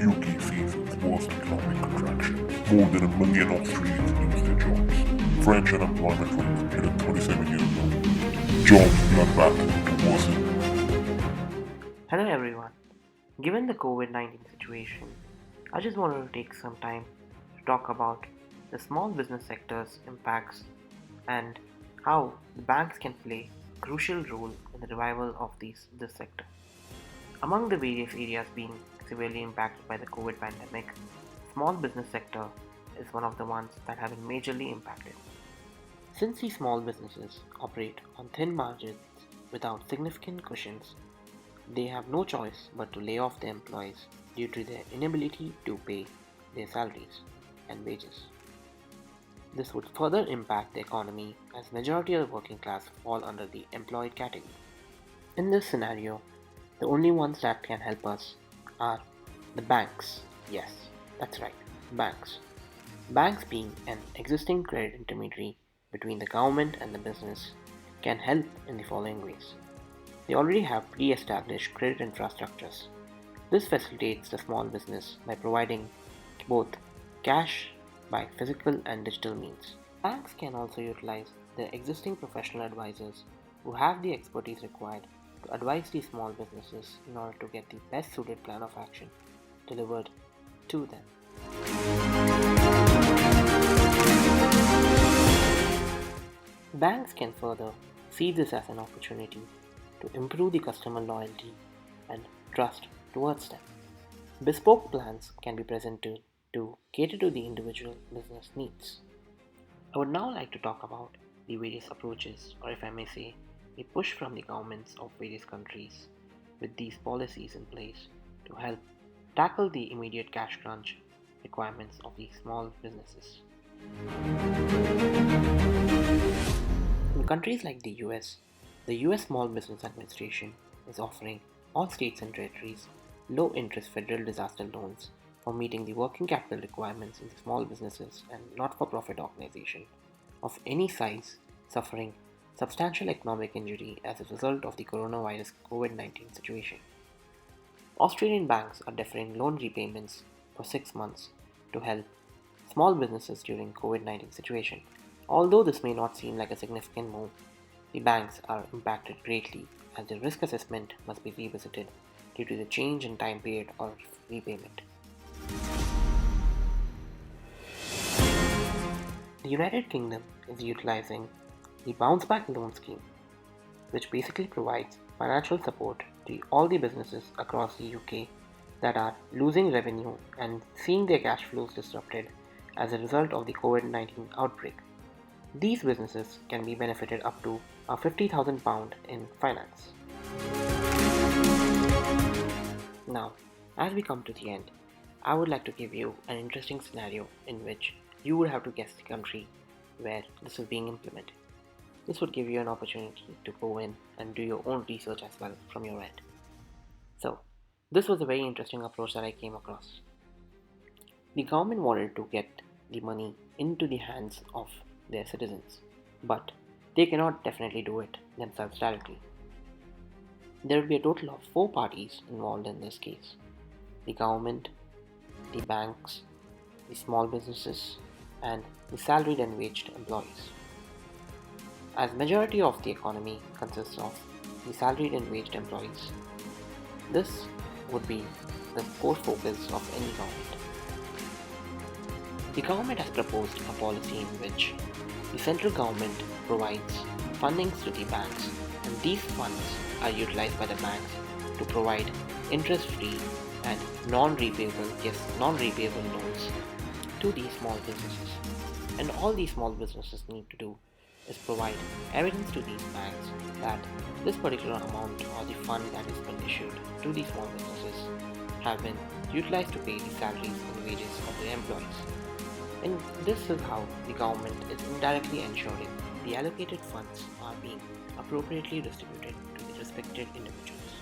UK sees its worst economic contraction. More than a million Australians lose their jobs. French unemployment rate hit a 37-year low. Jobs bloodbath to worsen. Hello everyone. Given the COVID 19 situation, I just wanted to take some time to talk about the small business sector's impacts and how the banks can play a crucial role in the revival of this sector. Among the various areas being severely impacted by the COVID pandemic, small business sector is one of the ones that have been majorly impacted. Since these small businesses operate on thin margins without significant cushions, they have no choice but to lay off their employees due to their inability to pay their salaries and wages. This would further impact the economy as majority of the working class fall under the employed category. In this scenario, the only ones that can help us are the banks. Yes, that's right, banks. Banks, being an existing credit intermediary between the government and the business, can help in the following ways. They already have pre-established credit infrastructures. This facilitates the small business by providing both cash by physical and digital means. Banks can also utilize their existing professional advisors who have the expertise required to advise these small businesses in order to get the best suited plan of action delivered to them. Banks can further see this as an opportunity to improve the customer loyalty and trust towards them. Bespoke plans can be presented to cater to the individual business needs. I would now like to talk about the various approaches, or if I may say, the push from the governments of various countries with these policies in place to help tackle the immediate cash crunch requirements of these small businesses. In countries like the US Small Business Administration is offering all states and territories low interest federal disaster loans for meeting the working capital requirements in the small businesses and not for profit organization of any size suffering substantial economic injury as a result of the coronavirus COVID 19 situation. Australian banks are deferring loan repayments for 6 months to help small businesses during COVID 19 situation. Although this may not seem like a significant move, the banks are impacted greatly as the risk assessment must be revisited due to the change in time period of repayment. The United Kingdom is utilizing the Bounce Back Loan Scheme, which basically provides financial support to all the businesses across the UK that are losing revenue and seeing their cash flows disrupted as a result of the COVID 19 outbreak. These businesses can be benefited up to £50,000 in finance. Now, as we come to the end, I would like to give you an interesting scenario in which you would have to guess the country where this is being implemented. This would give you an opportunity to go in and do your own research as well from your end. So, this was a very interesting approach that I came across. The government wanted to get the money into the hands of their citizens, but they cannot definitely do it themselves directly. There will be a total of 4 parties involved in this case: the government, the banks, the small businesses, and the salaried and waged employees. As majority of the economy consists of the salaried and waged employees, this would be the core focus of any government. The government has proposed a policy in which the central government provides fundings to the banks, and these funds are utilized by the banks to provide interest-free and non-repayable loans to these small businesses. And all these small businesses need to do is provide evidence to these banks that this particular amount or the fund that has been issued to these small businesses have been utilized to pay the salaries and wages of their employees. And this is how the government is indirectly ensuring the allocated funds are being appropriately distributed to the respected individuals.